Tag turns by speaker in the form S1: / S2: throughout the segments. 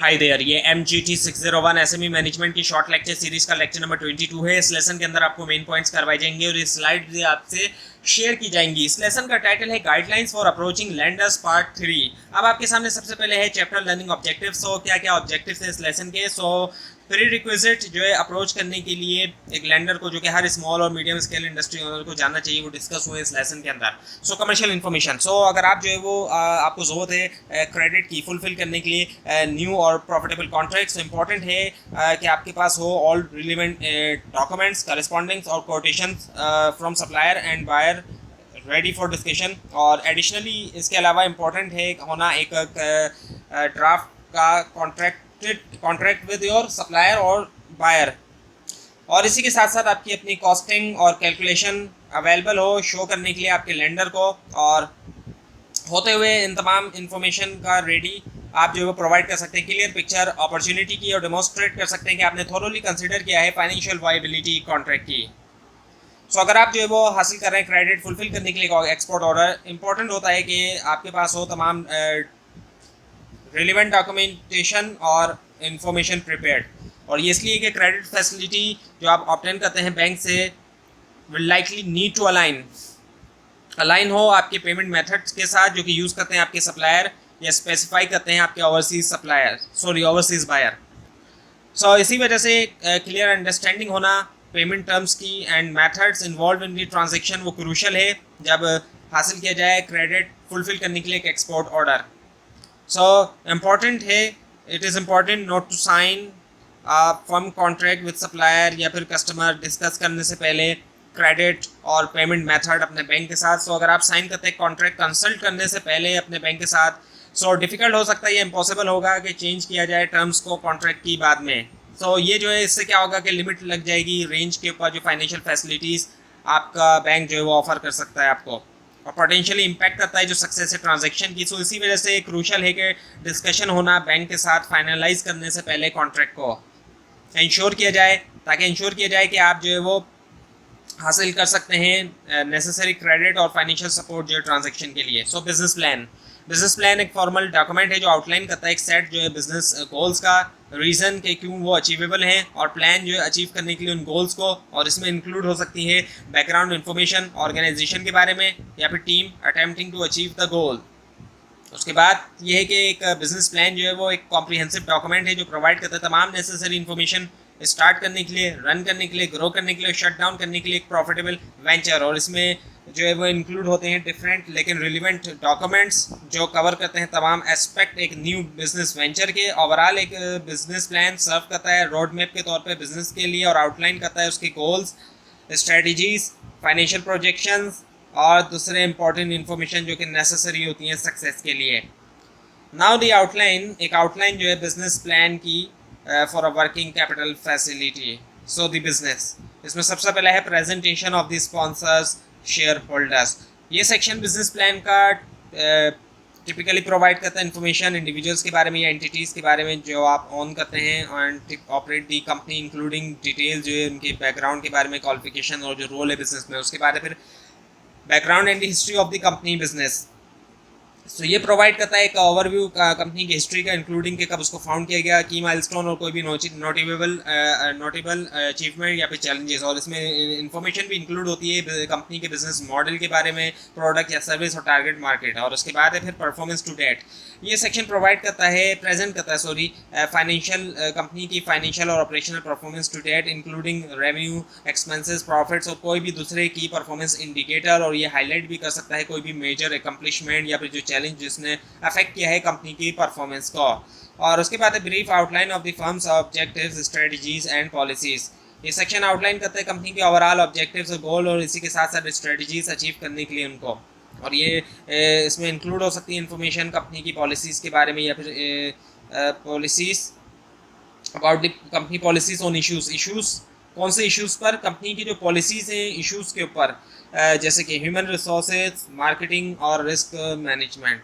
S1: Hi there, ये MGT 601 SME management की short lecture series का लेक्चर नंबर 22 है। इस लेसन के अंदर आपको मेन पॉइंट्स करवाए जाएंगे और ये स्लाइड भी आपसे शेयर की जाएंगी। इस लेसन का टाइटल है guidelines for approaching landers part 3। अब आपके सामने सबसे पहले है चैप्टर लर्निंग ऑब्जेक्टिव्स। सो क्या क्या ऑब्जेक्टिव्स हैं इस लेसन के। सो प्री रिक्विजिट जो है अप्रोच करने के लिए एक लैंडर को, जो कि हर स्मॉल और मीडियम स्केल इंडस्ट्री ओनर को जानना चाहिए, वो डिस्कस हुए इस लेसन के अंदर। सो कमर्शियल इन्फॉर्मेशन। सो अगर आप जो है वो आपको ज़रूरत है क्रेडिट की फुलफिल करने के लिए न्यू और प्रॉफिटेबल कॉन्ट्रैक्ट, तो इम्पॉर्टेंट है कि आपके पास हो ऑल रिलेवेंट डॉक्यूमेंट्स, करस्पॉन्डिंग्स और quotation from supplier and buyer ready for discussion. और एडिशनली इसके अलावा इम्पॉर्टेंट है होना एक ड्राफ्ट का कॉन्ट्रैक्ट विद योर सप्लायर और बायर। और इसी के साथ साथ आपकी अपनी कॉस्टिंग और कैलकुलेशन अवेलेबल हो शो करने के लिए आपके लेंडर को। और होते हुए इन तमाम इंफॉर्मेशन का रेडी आप जो है प्रोवाइड कर सकते हैं क्लियर पिक्चर अपॉर्चुनिटी की, और डेमोन्स्ट्रेट कर सकते हैं कि आपने थोरोली कंसिडर किया है फाइनेंशियल वायबिलिटी कॉन्ट्रैक्ट की। सो अगर आप जो है वो हासिल कर रहे हैं क्रेडिट फुलफिल करने के लिए एक्सपोर्ट ऑर्डर, इंपॉर्टेंट होता है कि आपके पास हो तमाम रिलेवेंट डॉक्यूमेंटेशन और इंफॉर्मेशन प्रिपेयर्ड। और ये इसलिए कि क्रेडिट फैसिलिटी जो आप ऑब्टेन करते हैं बैंक से will likely need to align हो आपके पेमेंट मेथड्स के साथ जो कि यूज़ करते हैं आपके सप्लायर, या स्पेसिफाई करते हैं आपके ओवरसीज बायर। सो इसी वजह से क्लियर अंडरस्टैंडिंग होना पेमेंट टर्म्स की and methods involve in the transaction वो क्रूशल है जब हासिल किया जाए क्रेडिट फुलफिल करने के लिए एक एक्सपोर्ट ऑर्डर। सो इम्पॉर्टेंट है, it is important not to sign firm contract with supplier या फिर कस्टमर डिस्कस करने से पहले क्रेडिट और पेमेंट मेथड अपने बैंक के साथ। सो अगर आप साइन करते हैं कॉन्ट्रैक्ट कंसल्ट करने से पहले अपने बैंक के साथ, सो डिफ़िकल्ट हो सकता है, ये इम्पॉसिबल होगा कि चेंज किया जाए टर्म्स को कॉन्ट्रैक्ट की बाद में। सो ये जो है इससे क्या होगा कि लिमिट लग जाएगी रेंज के ऊपर जो फाइनेंशियल फैसिलिटीज़ आपका बैंक जो है वो ऑफर कर सकता है आपको, और पोटेंशियली इम्पैक्ट करता है जो सक्सेस है ट्रांजैक्शन की। सो इसी वजह से क्रूशल है कि डिस्कशन होना बैंक के साथ फाइनलाइज करने से पहले कॉन्ट्रैक्ट को इंश्योर किया जाए, ताकि इंश्योर किया जाए कि आप जो है वो हासिल कर सकते हैं नेसेसरी क्रेडिट और फाइनेंशियल सपोर्ट जो है ट्रांजैक्शन के लिए। सो बिजनेस प्लान एक फॉर्मल डॉक्यूमेंट है जो आउटलाइन करता है एक सेट जो है बिजनेस गोल्स का, रीज़न के क्यों वो अचीवेबल हैं, और प्लान जो है अचीव करने के लिए उन गोल्स को। और इसमें इंक्लूड हो सकती है बैकग्राउंड इन्फॉर्मेशन ऑर्गेनाइजेशन के बारे में या फिर team attempting to achieve the goal. उसके बाद ये है कि एक बिजनेस प्लान जो है वो एक कॉम्प्रिहेंसिव डॉक्यूमेंट है जो प्रोवाइड करता है तमाम नेसेसरी इन्फॉर्मेशन स्टार्ट करने के लिए, रन करने के लिए, ग्रो करने के लिए, शट डाउन करने के लिए एक प्रॉफिटेबल वेंचर। और इसमें जो है वो इंक्लूड होते हैं डिफरेंट लेकिन रिलेवेंट डॉक्यूमेंट्स जो कवर करते हैं तमाम एस्पेक्ट एक न्यू बिजनेस वेंचर के। ओवरऑल एक बिजनेस प्लान सर्व करता है रोड मैप के तौर पे बिजनेस के लिए, और आउटलाइन करता है उसके गोल्स, स्ट्रेटजीज, फाइनेंशियल प्रोजेक्शंस और दूसरे इंपॉर्टेंट इन्फॉर्मेशन जो कि नेसेसरी होती हैं सक्सेस के लिए। नाउ दी आउटलाइन, एक आउटलाइन जो है बिजनेस प्लान की for a working capital facility. So the business, इसमें सबसे पहला है presentation of the sponsors share holders. ये सेक्शन बिजनेस प्लान का टिपिकली प्रोवाइड करता है इन्फॉर्मेशन इंडिविजुअल्स के बारे में या एंटिटीज़ के बारे में जो आप ऑन करते हैं and operate the company, including detail जो है उनके बैकग्राउंड के बारे में, क्वालिफिकेशन और जो रोल है बिजनेस में उसके बारे में, फिर background and history of the company business. So ये प्रोवाइड करता है एक ओवरव्यू कंपनी की हिस्ट्री का, इंक्लूडिंग कि कब उसको फाउंड किया गया, की माइलस्टोन और कोई भी नोटेबल अचीवमेंट या फिर चैलेंजेस। और इसमें इंफॉर्मेशन भी इंक्लूड होती है कंपनी के बिजनेस मॉडल के बारे में, प्रोडक्ट या सर्विस और टारगेट मार्केट। और उसके बाद है फिर परफॉर्मेंस टू डेट। ये सेक्शन प्रोवाइड करता है फाइनेंशियल कंपनी की फाइनेंशियल और operational performance to date, including revenue, expenses, profits और कोई भी दूसरे की परफॉर्मेंस इंडिकेटर। और ये हाईलाइट भी कर सकता है कोई भी मेजर एकम्प्लिशमेंट या फिर जो चैलेंज जिसने अफेक्ट किया है कंपनी की परफॉर्मेंस को। और उसके बाद है brief outline of the firm's objectives, strategies and policies. ये सेक्शन आउटलाइन करता है कंपनी के ओवरऑल ऑब्जेक्टिव्स और गोल, और इसी के साथ साथ स्ट्रेटजीज अचीव करने के लिए उनको। और ये इसमें इंक्लूड हो सकती है इन्फॉर्मेशन कंपनी की पॉलिसीज़ के बारे में या फिर policies about the company policies on issues कौन से इश्यूज़ पर कंपनी की जो पॉलिसीज़ हैं इश्यूज़ के ऊपर, जैसे कि ह्यूमन रिसोर्सेज, मार्केटिंग और रिस्क मैनेजमेंट।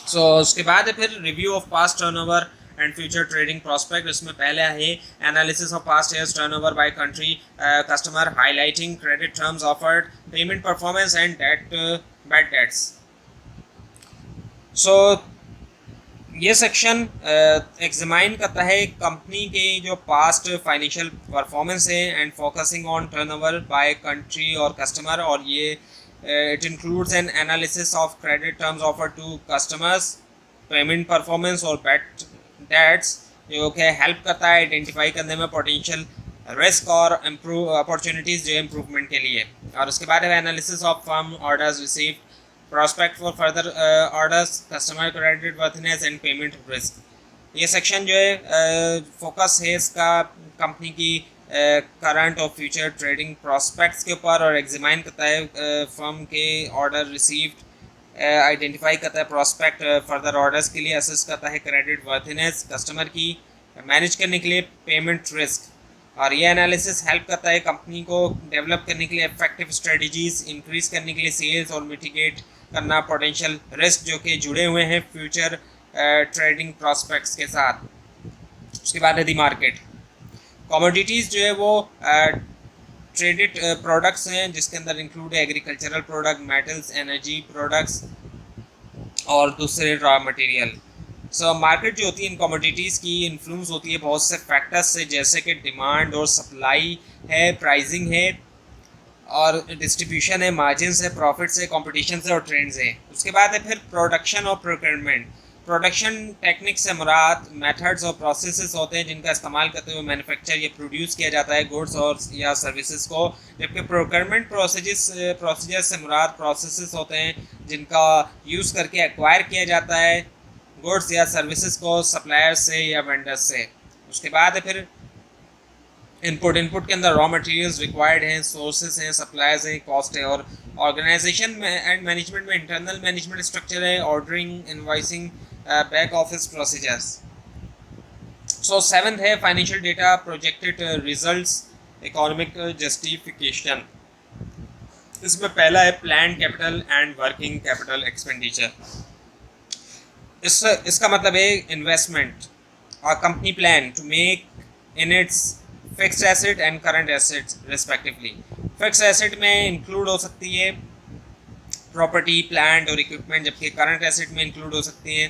S1: सो उसके बाद है फिर review of past turnover and future trading prospect. इसमें पहले है analysis of past years turnover by country customer, highlighting credit terms offered, payment performance and bad debts. So ये section examine करता है कंपनी के जो पास्ट फाइनेंशियल परफॉर्मेंस है and focusing on turnover by country और कस्टमर, और ये it includes an analysis of credit terms offer to customers, payment performance और बैड डेट्स, जो कि हेल्प करता है आइडेंटिफाई करने में पोटेंशियल रिस्क और इम्प्रूव अपॉर्चुनिटीज़ जो इम्प्रूवमेंट के लिए। और उसके बाद है analysis of firm orders received, prospect for further orders, customer credit worthiness and payment risk। ये सेक्शन जो है फोकस है इसका कंपनी की करंट और फ्यूचर ट्रेडिंग प्रॉस्पेक्ट्स के ऊपर, और एग्जामाइन करता है फर्म के ऑर्डर रिसीव्ड, आइडेंटिफाई करता है प्रॉस्पेक्ट फर्दर ऑर्डर्स के लिए, असेस करता है क्रेडिट वर्थिनेस कस्टमर की, मैनेज करने के लिए पेमेंट रिस्क। और ये एनालिसिस हेल्प करता है कंपनी को डेवलप करने के लिए इफेक्टिव स्ट्रेटजीज, इंक्रीज करने के लिए सेल्स और मिटिगेट करना पोटेंशियल रिस्क जो कि जुड़े हुए हैं फ्यूचर ट्रेडिंग प्रॉस्पेक्ट्स के साथ। उसके बाद है दी मार्केट। कमोडिटीज़ जो है वो ट्रेडेड प्रोडक्ट्स हैं जिसके अंदर इंक्लूड है agricultural product, metals, energy products और दूसरे रॉ मटेरियल। सो मार्केट जो होती है इन कमोडिटीज़ की इन्फ्लुएंस होती है बहुत से फैक्टर्स से, जैसे कि डिमांड और सप्लाई है, प्राइसिंग है और डिस्ट्रीब्यूशन है, मार्जिन है, प्रॉफिट्स है, कंपटीशन है और ट्रेंड्स है। उसके बाद है फिर प्रोडक्शन और प्रोक्योरमेंट। प्रोडक्शन टेक्निक से मुराद मेथड्स और प्रोसेसेस होते हैं जिनका इस्तेमाल करते हुए मैन्युफैक्चर या प्रोड्यूस किया जाता है गुड्स और या सर्विसेज को, जबकि प्रोक्योरमेंट प्रोसीजर से मुराद प्रोसेसेस होते हैं जिनका यूज़ करके एक्वायर किया जाता है गुड्स या सर्विसेज को सप्लायर्स से या वेंडर्स से। उसके बाद है फिर इनपुट के अंदर रॉ मटेरियल्स रिक्वायर्ड हैं, सोर्सेज हैं, सप्लायर्स हैं, कॉस्ट है, और ऑर्गेनाइजेशन में एंड मैनेजमेंट में इंटरनल मैनेजमेंट स्ट्रक्चर है, ordering, invoicing, back office procedures. So seventh है financial data, projected results, economic justification. इसमें पहला है plan capital and working capital expenditure. इसका मतलब है इन्वेस्टमेंट और company plan to make in its fixed asset and current assets respectively. Fixed asset में include हो सकती है प्रॉपर्टी, प्लांट और इक्विपमेंट, जबकि करंट एसेट में इंक्लूड हो सकती है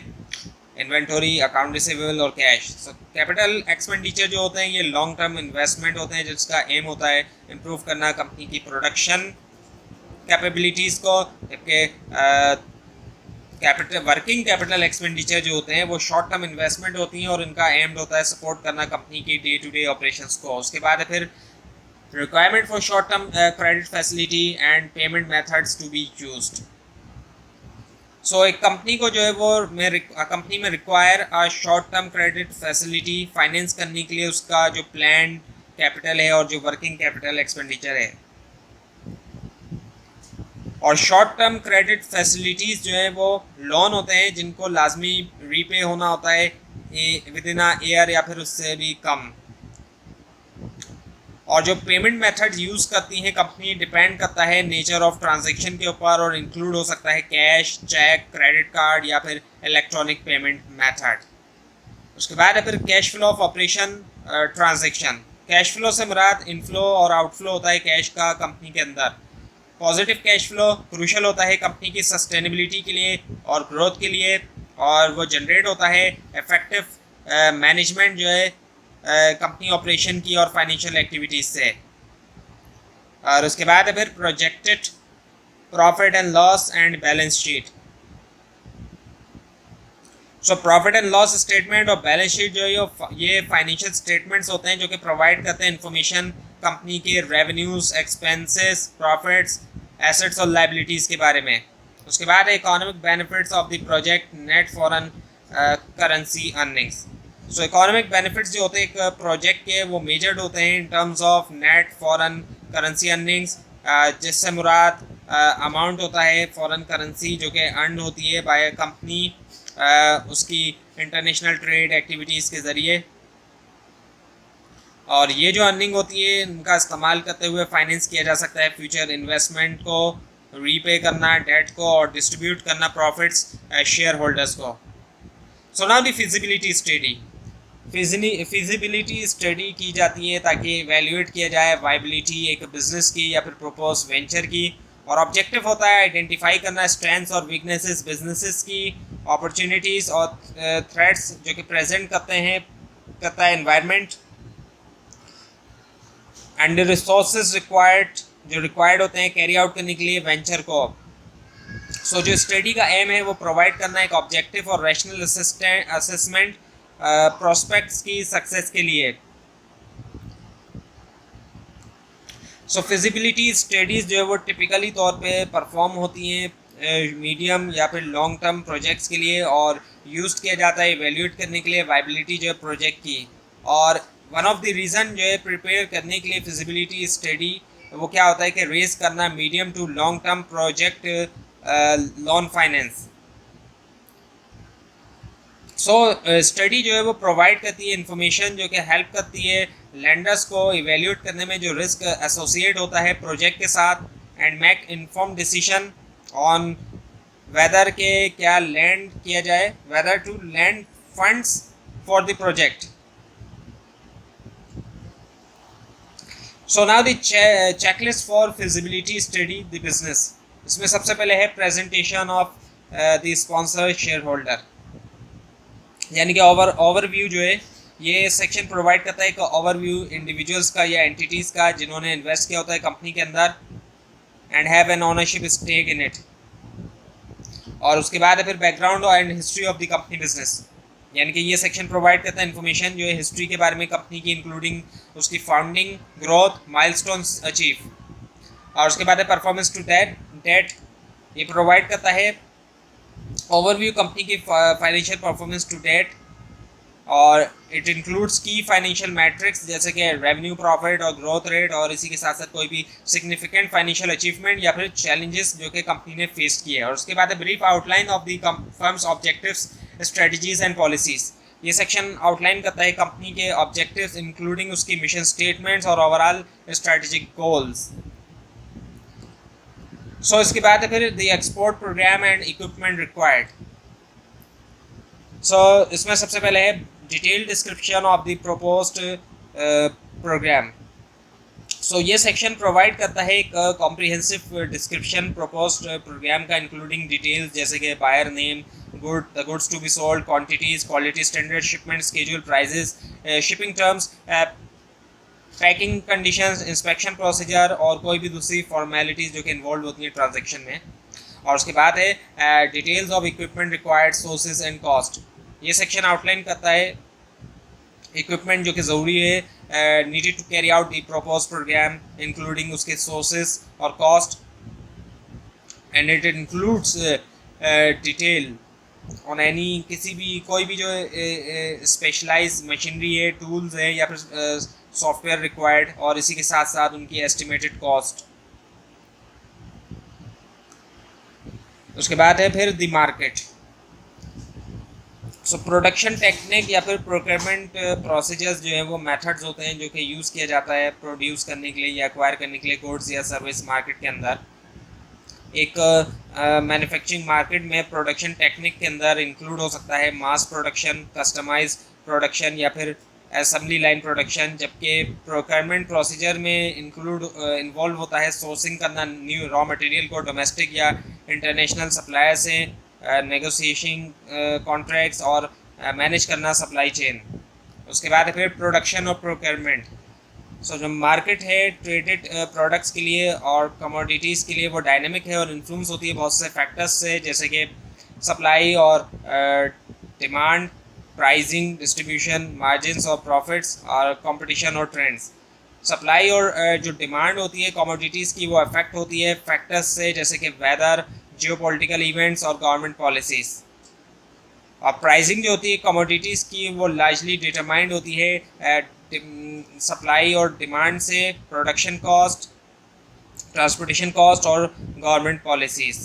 S1: इन्वेंटरी, अकाउंट रिसीवेबल और कैश। सो कैपिटल एक्सपेंडिचर जो होते हैं ये लॉन्ग टर्म इन्वेस्टमेंट होते हैं जिसका एम होता है इम्प्रूव करना कंपनी की प्रोडक्शन कैपेबिलिटीज़ को, जबकि वर्किंग कैपिटल एक्सपेंडिचर जो होते हैं वो शॉर्ट टर्म इन्वेस्टमेंट होती हैं और इनका एम होता है सपोर्ट करना कंपनी की डे टू डे ऑपरेशंस को। उसके बाद फिर requirement for short term credit facility and payment methods to be used. So एक कंपनी को जो है वो कंपनी में require short term credit facility finance करने के लिए उसका जो प्लान कैपिटल है और जो वर्किंग कैपिटल एक्सपेंडिचर है। और शॉर्ट टर्म क्रेडिट फैसिलिटीज़ जो है वो लोन होते हैं जिनको लाजमी रीपे होना होता है विद इन ईयर या फिर उससे भी कम। और जो पेमेंट मेथड यूज़ करती हैं कंपनी डिपेंड करता है नेचर ऑफ ट्रांजैक्शन के ऊपर और इंक्लूड हो सकता है कैश, चेक, क्रेडिट कार्ड या फिर इलेक्ट्रॉनिक पेमेंट मेथड। उसके बाद है फिर cash flow of operation transaction. Cash flow से मुराद इनफ्लो और आउटफ्लो होता है कैश का कंपनी के अंदर। पॉजिटिव कैश फ्लो क्रूशल होता है कंपनी की सस्टेनेबिलिटी के लिए और ग्रोथ के लिए, और वो जनरेट होता है इफेक्टिव मैनेजमेंट जो है कंपनी ऑपरेशन की और फाइनेंशियल एक्टिविटीज़ से। और उसके बाद है फिर projected profit and loss and balance sheet. So profit and loss statement और बैलेंस शीट जो है ये फाइनेंशियल स्टेटमेंट्स होते हैं जो कि प्रोवाइड करते हैं इंफॉर्मेशन कंपनी के रेवेन्यूज, एक्सपेंसेस, प्रॉफिट्स, एसेट्स और लाइबिलिटीज़ के बारे में। उसके बाद economic benefits of the project, net foreign currency earnings. So economic benefits जो होते हैं एक प्रोजेक्ट के वो मेजर्ड होते हैं in terms of net foreign currency earnings, जिससे मुराद अमाउंट होता है फॉरेन करेंसी जो कि अर्न होती है बाय कंपनी उसकी इंटरनेशनल ट्रेड एक्टिविटीज़ के ज़रिए। और ये जो अर्निंग होती है इनका इस्तेमाल करते हुए फाइनेंस किया जा सकता है फ्यूचर इन्वेस्टमेंट को, रीपे करना डेट को और डिस्ट्रीब्यूट करना प्रॉफिट्स शेयर होल्डर्स को। सो now the feasibility study. Feasibility study की जाती है ताकि एवेल्यूएट किया जाए वाइबिलिटी एक बिजनेस की या फिर प्रपोज वेंचर की, और ऑब्जेक्टिव होता है आइडेंटिफाई करना स्ट्रेंथ्स और वीकनेसेस बिजनेसेस की, अपॉर्चुनिटीज़ और थ्रेट्स जो कि प्रेजेंट करता है एनवायरनमेंट, एंड रिसोर्सेज रिक्वायर्ड जो रिक्वायर्ड होते हैं कैरी आउट करने के लिए वेंचर को। सो जो स्टडी का एम है वो प्रोवाइड करना एक ऑब्जेक्टिव और रैशनल असेसमेंट प्रोस्पेक्ट्स की सक्सेस के लिए। सो फिजिबिलिटी स्टडीज़ जो है वो टिपिकली तौर पे परफॉर्म होती हैं मीडियम या फिर लॉन्ग टर्म प्रोजेक्ट्स के लिए और यूज़ किया जाता है इवेल्यूएट करने के लिए वाइबिलिटी जो है प्रोजेक्ट की। और वन ऑफ द रीज़न जो है प्रिपेयर करने के लिए फिजिबिलिटी स्टडी वो क्या होता है कि रेज करना medium to long term project loan finance. So study जो है वो प्रोवाइड करती है इंफॉर्मेशन जो कि हेल्प करती है लैंडर्स को इवेल्यूएट करने में जो रिस्क एसोसिएट होता है प्रोजेक्ट के साथ, and make inform decision on whether के क्या लैंड किया जाए, whether to lend funds for the project. So now the checklist for feasibility study the business. इसमें सबसे पहले है presentation of the sponsor shareholder, यानी कि ओवरव्यू जो है ये सेक्शन प्रोवाइड करता है एक ओवरव्यू इंडिविजुअल्स का या एंटिटीज़ का जिन्होंने इन्वेस्ट किया होता है कंपनी के अंदर and have an ownership stake in it. और उसके बाद है फिर background and history of the company business, यानी कि ये सेक्शन प्रोवाइड करता है इन्फॉर्मेशन जो है हिस्ट्री के बारे में कंपनी की, इंक्लूडिंग उसकी फाउंडिंग, ग्रोथ, माइलस्टोन्स अचीव। और उसके बाद है परफॉर्मेंस टू डेट, ये प्रोवाइड करता है ओवरव्यू कंपनी की फाइनेंशियल परफॉर्मेंस टू डेट, और इट इंक्लूड्स की फाइनेंशियल मैट्रिक्स जैसे कि रेवेन्यू, प्रॉफिट और ग्रोथ रेट, और इसी के साथ साथ कोई भी सिग्निफिकेंट फाइनेंशियल अचीवमेंट या फिर चैलेंजेस जो कि कंपनी ने फेस किए हैं। और उसके बाद है brief outline of the firm's objectives, strategies and policies. ये सेक्शन आउटलाइन करता है कंपनी के ऑब्जेक्टिव्स इंक्लूडिंग उसकी मिशन स्टेटमेंट्स और ओवरऑल स्ट्रेटेजिक गोल्स। सो इसके बाद है फिर the export programme and equipment required. So इसमें सबसे पहले है detail description of the proposed programme. So ये सेक्शन प्रोवाइड करता है एक कॉम्प्रिहेंसिव डिस्क्रिप्शन प्रोपोज्ड प्रोग्राम का, इंक्लूडिंग डिटेल्स जैसे कि buyer name, the goods to be sold, quantities, quality standard, shipment schedule, prices, shipping terms, packing conditions, inspection procedure और कोई भी दूसरी फॉर्मेलिटीज़ जो कि इन्वॉल्व होती हैं ट्रांजैक्शन में। और उसके बाद है details of equipment required, sources and cost. ये सेक्शन आउटलाइन करता है इक्विपमेंट जो कि ज़रूरी है needed to carry out the proposed programme, including उसके सोर्सेज और cost, and it includes detail on any किसी भी कोई भी जो स्पेशलाइज मशीनरी है, टूल्स है या फिर सॉफ्टवेयर रिक्वायर्ड, और इसी के साथ साथ उनकी एस्टिमेटेड कॉस्ट। उसके बाद है फिर the market. So production technique या फिर प्रोक्योरमेंट प्रोसीजर्स जो है वो मेथड्स होते हैं जो कि यूज़ किया जाता है प्रोड्यूस करने के लिए या एक्वायर करने के लिए गुड्स या सर्विस मार्केट के अंदर। एक मैन्युफैक्चरिंग मार्केट में प्रोडक्शन टेक्निक के अंदर इंक्लूड हो सकता है मास प्रोडक्शन, कस्टमाइज प्रोडक्शन या फिर असेंबली लाइन प्रोडक्शन, जबकि प्रोक्योरमेंट प्रोसीजर में इन्वॉल्व होता है सोर्सिंग करना न्यू रॉ मटेरियल को डोमेस्टिक या इंटरनेशनल सप्लायर से, नेगोशिएशन कॉन्ट्रैक्ट्स और मैनेज करना सप्लाई चेन। उसके बाद फिर प्रोडक्शन और प्रोक्योरमेंट। सो जो मार्केट है ट्रेडेड प्रोडक्ट्स के लिए और कमोडिटीज़ के लिए वो डायनेमिक है और इन्फ्लुएंस होती है बहुत से फैक्टर्स से, जैसे कि सप्लाई और डिमांड, प्राइसिंग, डिस्ट्रीब्यूशन, मार्जिन्स और प्रॉफिट्स, और कंपटीशन और ट्रेंड्स। सप्लाई और जो डिमांड होती है कमोडिटीज़ की वो अफेक्ट होती है फैक्टर्स से, जैसे कि वेदर, जियोपॉलिटिकल इवेंट्स और गवर्नमेंट पॉलिसीज़। और प्राइसिंग जो होती है कमोडिटीज़ की वो लार्जली डिटरमाइंड होती है सप्लाई और डिमांड से, प्रोडक्शन कॉस्ट, ट्रांसपोर्टेशन कॉस्ट और गवर्नमेंट पॉलिसीज़।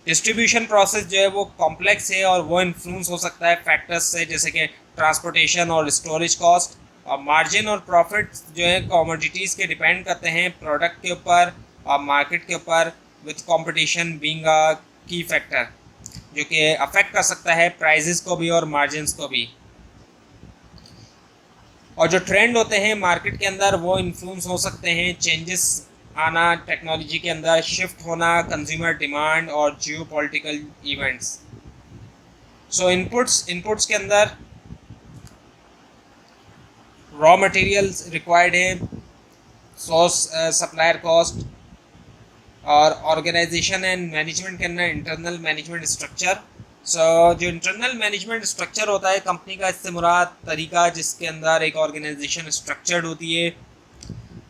S1: डिस्ट्रीब्यूशन प्रोसेस जो है वो कॉम्प्लेक्स है और वो इन्फ्लुएंस हो सकता है फैक्टर्स से, जैसे कि ट्रांसपोर्टेशन और स्टोरेज कॉस्ट। और मार्जिन और प्रॉफिट जो है कमोडिटीज़ के डिपेंड करते हैं प्रोडक्ट के ऊपर और मार्केट के ऊपर, विथ कंपटीशन बीइंग अ की फैक्टर जो कि अफेक्ट कर सकता है प्राइजेस को भी और मार्जिन्स को भी। और जो ट्रेंड होते हैं मार्केट के अंदर वो इन्फ्लुएंस हो सकते हैं चेंजेस आना टेक्नोलॉजी के अंदर, शिफ्ट होना कंज्यूमर डिमांड और जियो पॉलिटिकल इवेंट्स। सो इनपुट्स के अंदर रॉ मटेरियल्स रिक्वायर्ड है, सोर्स सप्लायर कॉस्ट, और ऑर्गेनाइजेशन एंड मैनेजमेंट के अंदर इंटरनल मैनेजमेंट स्ट्रक्चर। सो जो इंटरनल मैनेजमेंट स्ट्रक्चर होता है कंपनी का, इससे मुराद तरीका जिसके अंदर एक ऑर्गेनाइजेशन स्ट्रक्चर्ड होती है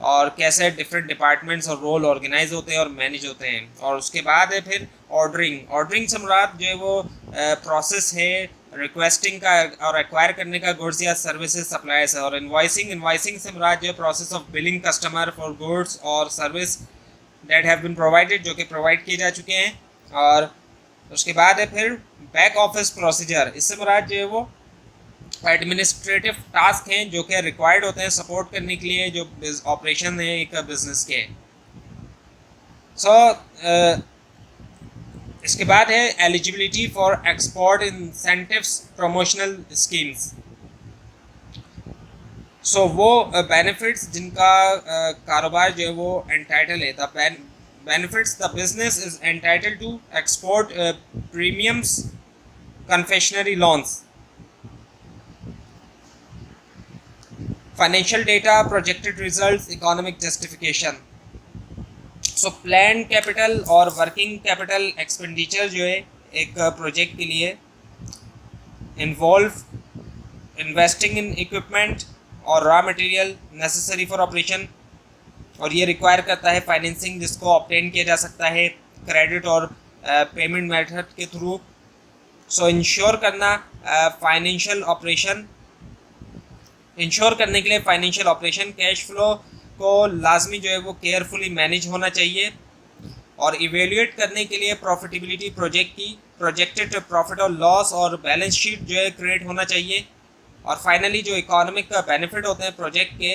S1: और कैसे डिफरेंट डिपार्टमेंट्स और रोल ऑर्गेनाइज होते हैं और मैनेज होते हैं। और उसके बाद है फिर ऑर्डरिंग से मुराद जो है वो प्रोसेस है रिक्वेस्टिंग का और एक्वायर करने का गुड्स या सर्विसेज सप्लायर्स है। और इनवाइसिंग से मुराद जो है process of billing customer for goods और service that have been provided, जो कि प्रोवाइड किए जा चुके हैं। और उसके बाद है फिर बैक ऑफिस प्रोसीजर, इससे मुराद जो है वो एडमिनिस्ट्रेटिव टास्क हैं जो कि रिक्वायर्ड होते हैं सपोर्ट करने के लिए जो ऑपरेशन है एक बिजनेस के। इसके बाद है eligibility for export incentives promotional schemes. वो बेनिफिट्स जिनका कारोबार जो है वो एंटाइटल है, the benefits the business is entitle to export premiums, concessionary loans, financial data, projected results, economic justification. Plan capital और वर्किंग कैपिटल एक्सपेंडिचर जो है एक प्रोजेक्ट के लिए इन्वॉल्व इन्वेस्टिंग इन इक्विपमेंट और raw material necessary for operation, और ये require करता है फाइनेंसिंग जिसको ऑब्टेन किया जा सकता है क्रेडिट और पेमेंट मेथड के थ्रू। इंश्योर करने के लिए फाइनेंशियल ऑपरेशन कैश फ्लो को लाजमी जो है वो केयरफुली मैनेज होना चाहिए। और इवेल्युएट करने के लिए प्रॉफिटेबिलिटी प्रोजेक्ट की प्रोजेक्टेड प्रॉफिट और लॉस और बैलेंस शीट जो है क्रिएट होना चाहिए। और फाइनली जो इकोनॉमिक बेनिफिट होते हैं प्रोजेक्ट के,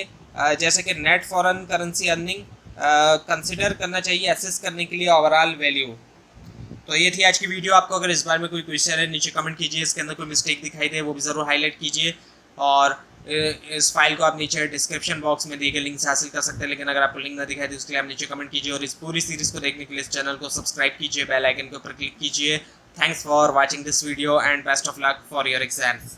S1: जैसे कि net foreign currency earning consider करना चाहिए असेस करने के लिए ओवरऑल वैल्यू। तो ये थी आज की वीडियो। आपको अगर इस बारे में कोई क्वेश्चन है नीचे कमेंट कीजिए, इसके अंदर कोई मिस्टेक दिखाई दे वो भी ज़रूर हाईलाइट कीजिए। और इस फाइल को आप नीचे डिस्क्रिप्शन बॉक्स में दिए गए लिंक से हासिल कर सकते हैं, लेकिन अगर आपको लिंक ना दिखाई दे उसके लिए आप नीचे कमेंट कीजिए। और इस पूरी सीरीज़ को देखने के लिए इस चैनल को सब्सक्राइब कीजिए, बेल आइकन के ऊपर क्लिक कीजिए। Thanks for watching this video and best of luck for your exams.